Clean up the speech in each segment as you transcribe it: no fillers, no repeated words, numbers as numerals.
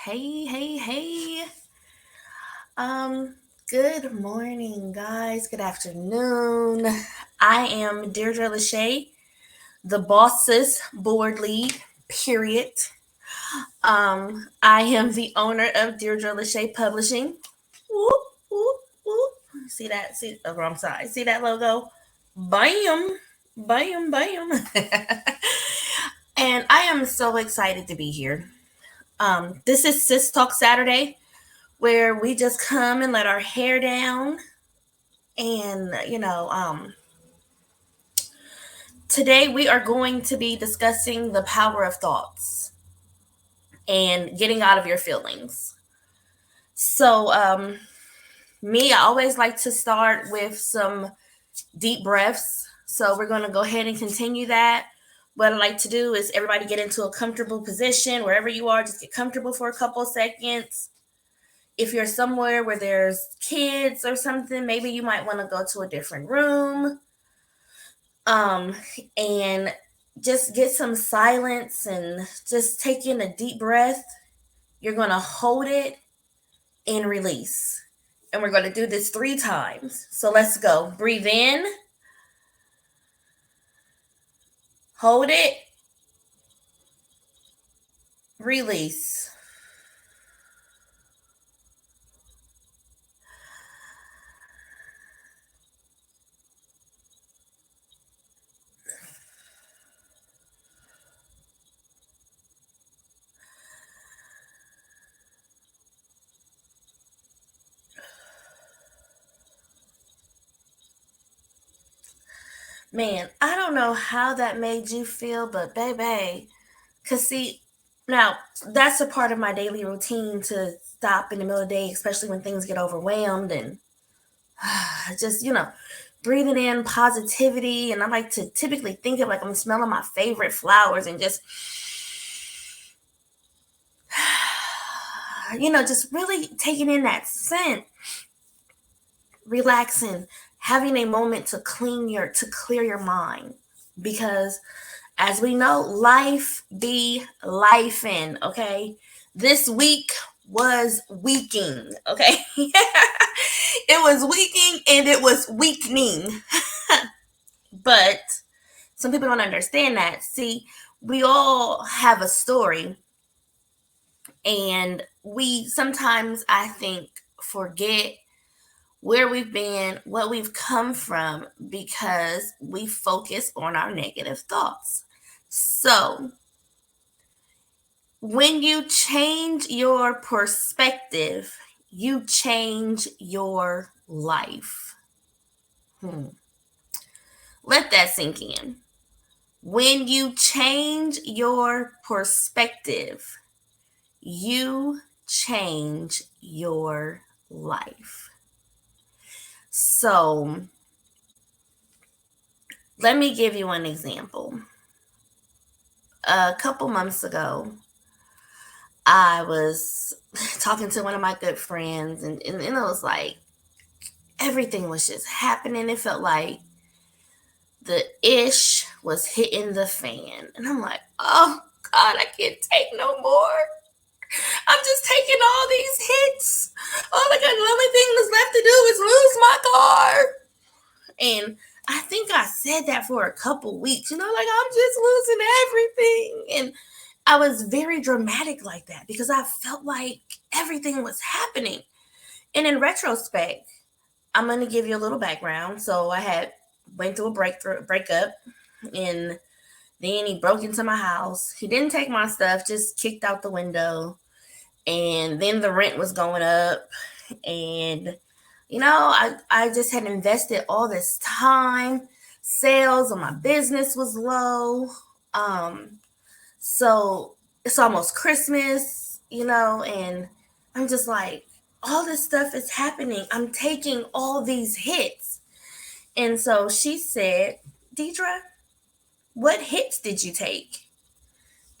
Hey, hey, hey. Um, Good morning, guys. Good afternoon. I am Deirdre Lachey, the boss's board lead, period. I am the owner of Deirdre Lachey Publishing. Whoop, whoop, whoop. See that? See, oh, wrong side. See that logo? Bam, bam, bam. And I am so excited to be here. This is Sis Talk Saturday, where we just come and let our hair down. And, today we are going to be discussing the power of thoughts and getting out of your feelings. So, me, I always like to start with some deep breaths. So, we're going to go ahead and continue that. What I like to do is everybody get into a comfortable position wherever you are, just get comfortable for a couple seconds. If you're somewhere where there's kids or something, maybe you might want to go to a different room. Um, and just get some silence and just take in a deep breath. You're going to hold it and release. And we're going to do this 3 times. So let's go. Breathe in, hold it, release. Man, I don't know how that made you feel, but baby, because see, now that's a part of my daily routine to stop in the middle of the day, especially when things get overwhelmed and just, breathing in positivity. And I like to typically think of like I'm smelling my favorite flowers and just, just really taking in that scent, relaxing, having a moment to clear your mind. Because as we know, life be lifing, okay? This week was weaking, okay? It was weaking and it was weakening. But some people don't understand that. See, we all have a story, and we sometimes, I think, forget where we've been, what we've come from, because we focus on our negative thoughts. So, when you change your perspective, you change your life. Let that sink in. When you change your perspective, you change your life. So, let me give you an example. A couple months ago, I was talking to one of my good friends, and it was like everything was just happening. It felt like the ish was hitting the fan. And I'm like, oh God, I can't take no more. I'm just taking all these hits. The only thing that's left to do is lose my car. And I think I said that for a couple weeks, like I'm just losing everything. And I was very dramatic like that because I felt like everything was happening. And in retrospect, I'm going to give you a little background. So I had went through a breakup, and then he broke into my house. He didn't take my stuff, just kicked out the window. And then the rent was going up, and I just had invested all this time. Sales on my business was low. So it's almost Christmas, and I'm just like, all this stuff is happening. I'm taking all these hits. And so she said, Deidre, what hits did you take?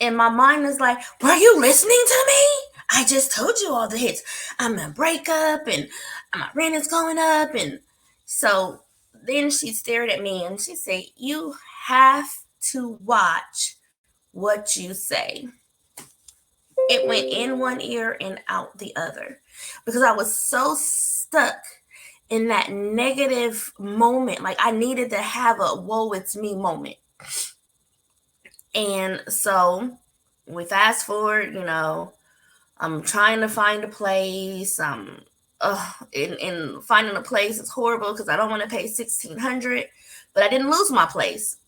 And my mind is like, were you listening to me? I just told you all the hits. I'm in a breakup and my rent is going up. And so then she stared at me and she said, you have to watch what you say. it went in one ear and out the other because I was so stuck in that negative moment. Like I needed to have a whoa, it's me moment. And so we fast forward, I'm trying to find a place. In finding a place is horrible because I don't want to pay $1,600, but I didn't lose my place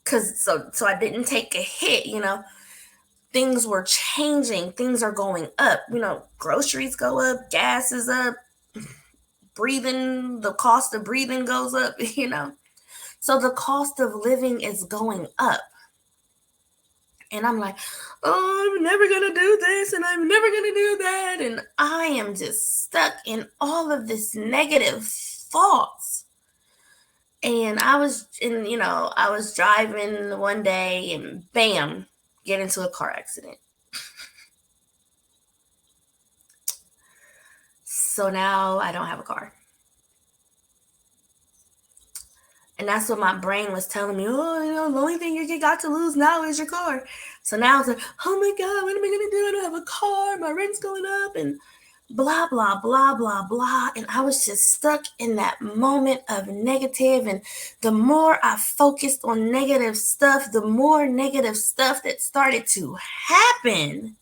because so I didn't take a hit. Things were changing. Things are going up. Groceries go up, gas is up, breathing. The cost of breathing goes up. So the cost of living is going up. And I'm like, oh, I'm never going to do this and I'm never going to do that. And I am just stuck in all of this negative thoughts. And I was driving one day and bam, get into a car accident. So now I don't have a car. And that's what my brain was telling me. Oh, the only thing you got to lose now is your car. So now it's like, oh my God, what am I going to do? I don't have a car. My rent's going up and blah, blah, blah, blah, blah. And I was just stuck in that moment of negative. And the more I focused on negative stuff, the more negative stuff that started to happen.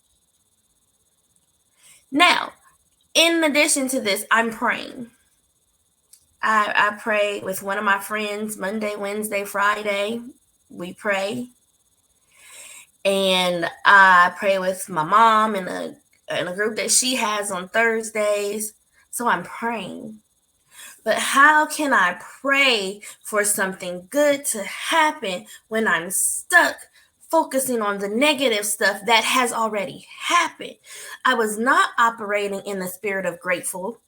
Now, in addition to this, I'm praying. I pray with one of my friends Monday, Wednesday, Friday. We pray. And I pray with my mom in a group that she has on Thursdays. So I'm praying. But how can I pray for something good to happen when I'm stuck focusing on the negative stuff that has already happened? I was not operating in the spirit of grateful.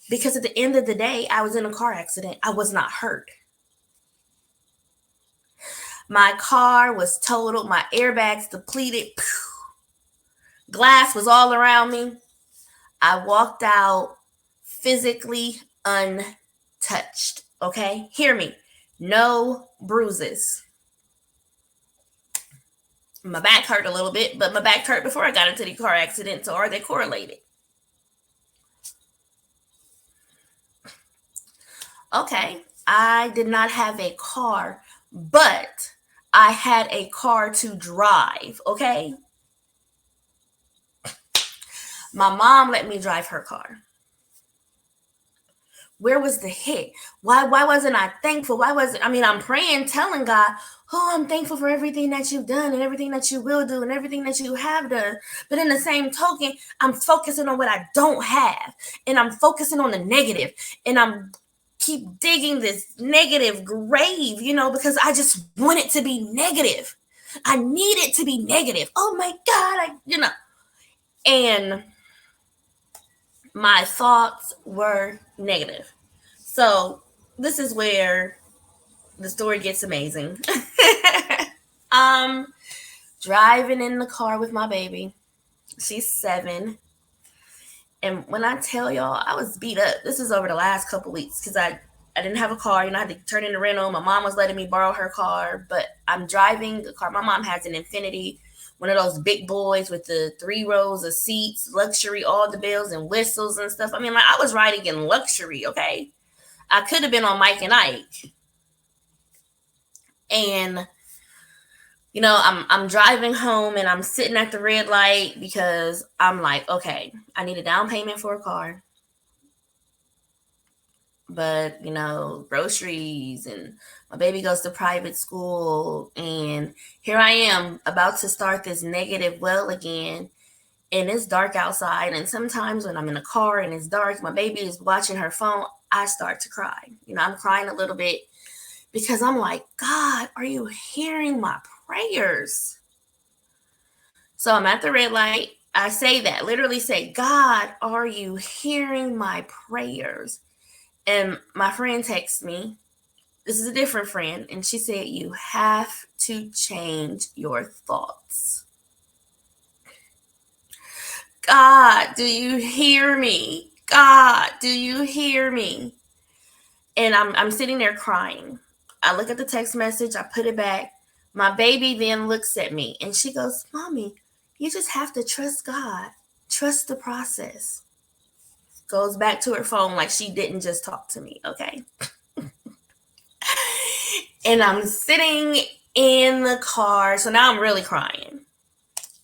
Because at the end of the day, I was in a car accident. I was not hurt. My car was totaled. My airbags depleted. Glass was all around me. I walked out physically untouched. Okay? Hear me. No bruises. My back hurt a little bit, but my back hurt before I got into the car accident. So are they correlated? Okay, I did not have a car, but I had a car to drive, okay? My mom let me drive her car. Where was the hit? Why wasn't I thankful? I'm praying, telling God, oh, I'm thankful for everything that you've done and everything that you will do and everything that you have done. But in the same token, I'm focusing on what I don't have. And I'm focusing on the negative. And I'm keep digging this negative grave, because I just want it to be negative. I need it to be negative. Oh my God, and my thoughts were negative. So this is where the story gets amazing. Driving in the car with my baby. She's 7. And when I tell y'all, I was beat up. This is over the last couple weeks because I didn't have a car. I had to turn in the rental. My mom was letting me borrow her car, but I'm driving the car. My mom has an Infiniti, one of those big boys with the 3 rows of seats, luxury, all the bells and whistles and stuff. I was riding in luxury, okay? I could have been on Mike and Ike. And I'm driving home and I'm sitting at the red light because I'm like, okay, I need a down payment for a car. But, groceries and my baby goes to private school. And here I am about to start this negative well again. And it's dark outside. And sometimes when I'm in a car and it's dark, my baby is watching her phone, I start to cry. I'm crying a little bit because I'm like, God, are you hearing my prayers? So I'm at the red light. I say that, literally say, God, are you hearing my prayers? And my friend texts me. This is a different friend. And she said, you have to change your thoughts. God, do you hear me? God, do you hear me? And I'm sitting there crying. I look at the text message. I put it back. My baby then looks at me and she goes, Mommy, You just have to trust God. Trust the process. Goes back to her phone like she didn't just talk to me, okay? And I'm sitting in the car. So now I'm really crying.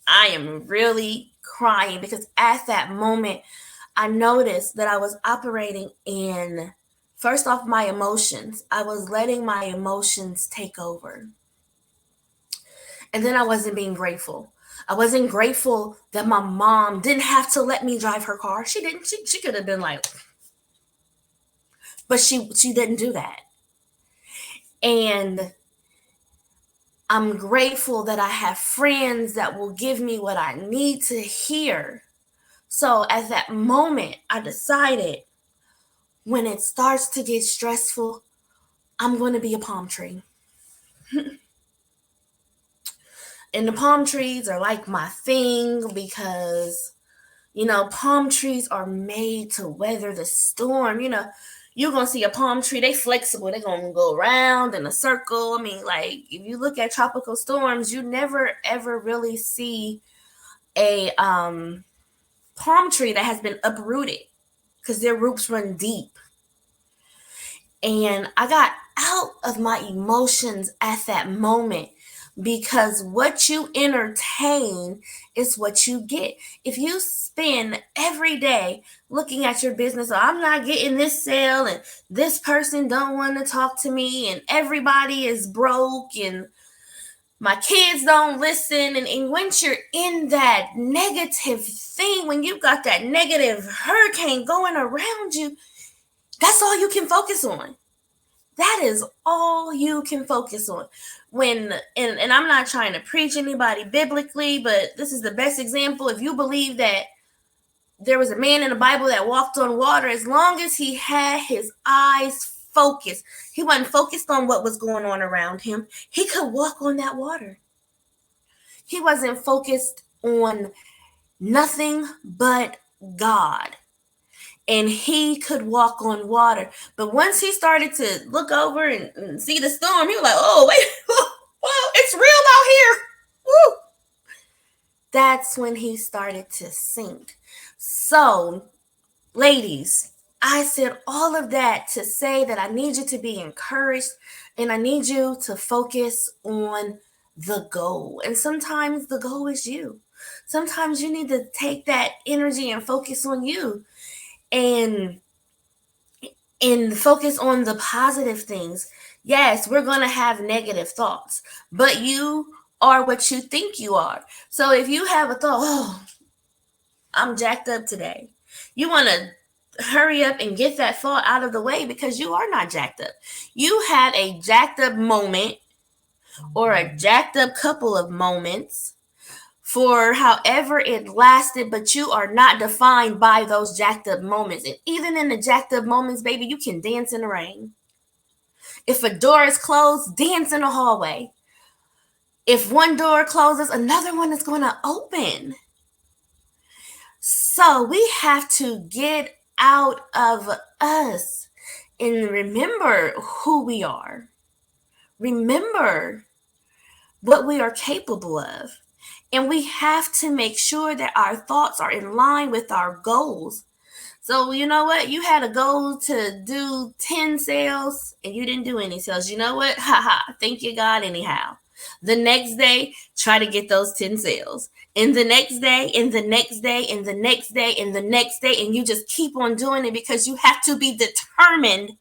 I am really crying because at that moment, I noticed that I was operating in, first off, my emotions. I was letting my emotions take over. And then I wasn't being grateful. I wasn't grateful that my mom didn't have to let me drive her car. She didn't. She could have been like, but she didn't do that. And I'm grateful that I have friends that will give me what I need to hear. So at that moment, I decided when it starts to get stressful, I'm going to be a palm tree. And the palm trees are like my thing because, palm trees are made to weather the storm. You're going to see a palm tree, they flexible. They're going to go around in a circle. I mean, like, if you look at tropical storms, you never, ever really see a palm tree that has been uprooted because their roots run deep. And I got out of my emotions at that moment because what you entertain is what you get. If you spend every day looking at your business, oh, I'm not getting this sale and this person don't want to talk to me and everybody is broke and my kids don't listen. And once you're in that negative thing, when you've got that negative hurricane going around you, that's all you can focus on. That is all you can focus on. And I'm not trying to preach anybody biblically, but this is the best example. If you believe that there was a man in the Bible that walked on water, as long as he had his eyes focused, he wasn't focused on what was going on around him, he could walk on that water. He wasn't focused on nothing but God. And he could walk on water. But once he started to look over and see the storm, he was like, oh, wait, whoa, it's real out here. Woo. That's when he started to sink. So, ladies, I said all of that to say that I need you to be encouraged and I need you to focus on the goal. And sometimes the goal is you. Sometimes you need to take that energy and focus on you. And focus on the positive things. Yes, we're going to have negative thoughts, but you are what you think you are. So if you have a thought, oh, I'm jacked up today, you want to hurry up and get that thought out of the way because you are not jacked up. You had a jacked up moment or a jacked up couple of moments for however it lasted, but you are not defined by those jacked up moments. And even in the jacked up moments, baby, you can dance in the rain. If a door is closed, dance in the hallway. If one door closes, another one is going to open. So we have to get out of us and remember who we are. Remember what we are capable of. And we have to make sure that our thoughts are in line with our goals. So you know what? You had a goal to do 10 sales and you didn't do any sales. You know what? Thank you, God, anyhow. The next day, try to get those 10 sales. And the next day, and the next day, and the next day, and the next day. And you just keep on doing it because you have to be determined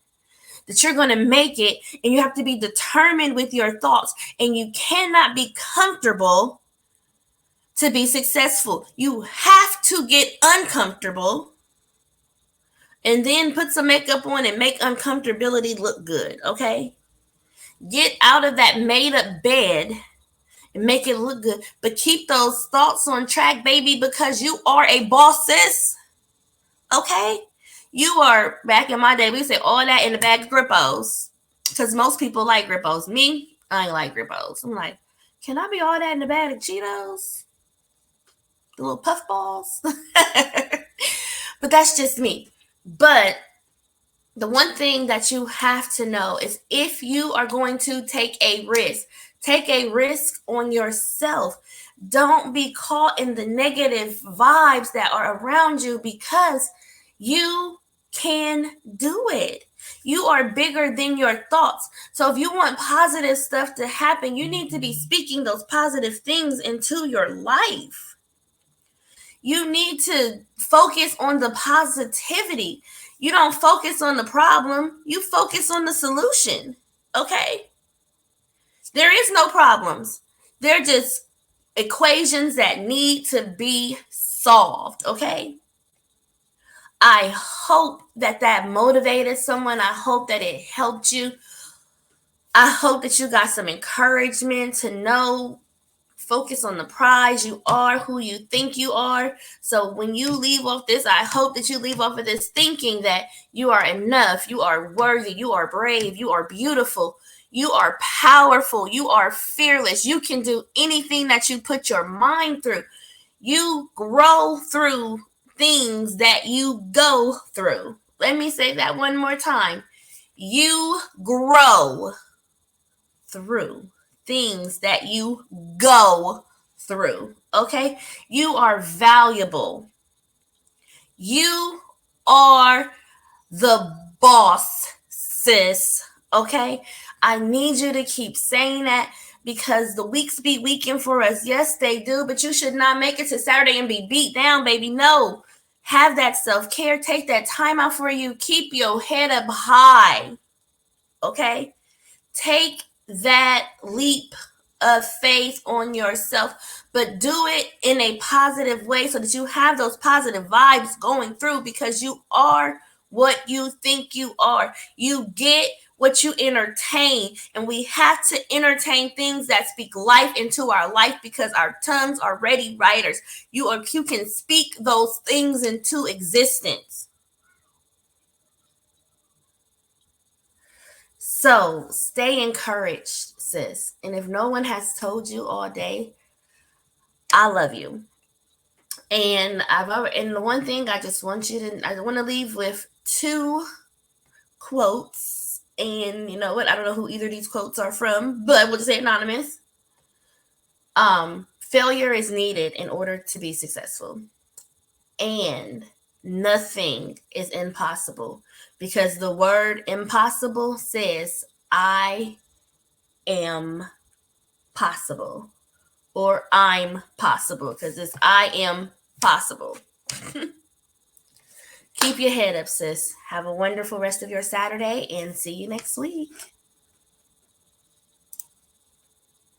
that you're going to make it. And you have to be determined with your thoughts. And you cannot be comfortable to be successful. You have to get uncomfortable and then put some makeup on and make uncomfortability look good, okay? Get out of that made up bed and make it look good. But keep those thoughts on track, baby, because you are a boss, sis. Okay? You are, back in my day, we say all that in the bag of Grippos. Because most people like Grippos. Me, I ain't like Grippos. I'm like, can I be all that in the bag of Cheetos? The little puff balls. But that's just me. But the one thing that you have to know is if you are going to take a risk, Take a risk on yourself. Don't be caught in the negative vibes that are around you, because you can do it. You are bigger than your thoughts. So if you want positive stuff to happen, you need to be speaking those positive things into your life. You need to focus on the positivity. You don't focus on the problem, you focus on the solution. Okay? There is no problems. They're just equations that need to be solved. Okay? I hope that that motivated someone. I hope that it helped you. I hope that you got some encouragement to know, focus on the prize. You are who you think you are. So when you leave off this, I hope that you leave off of this thinking that you are enough, you are worthy, you are brave, you are beautiful, you are powerful, you are fearless. You can do anything that you put your mind through. You grow through things that you go through. Let me say that one more time. You grow through things that you go through. Okay? You are valuable. You are the boss, sis. Okay? I need you to keep saying that, because the weeks be weaking for us. Yes, they do, but you should not make it to Saturday and be beat down, baby. No. Have that self-care. Take that time out for you. Keep your head up high. Okay? Take that leap of faith on yourself, but do it in a positive way so that you have those positive vibes going through, because you are what you think you are. You get what you entertain, and we have to entertain things that speak life into our life, because our tongues are ready writers. You can speak those things into existence. So stay encouraged, sis. And if no one has told you all day, I love you. And and the one thing I want to leave with two quotes. And you know what? I don't know who either of these quotes are from, but we'll just say anonymous. Failure is needed in order to be successful. And nothing is impossible, because the word impossible says, I am possible, or I'm possible, because it's I am possible. Keep your head up, sis. Have a wonderful rest of your Saturday, and see you next week.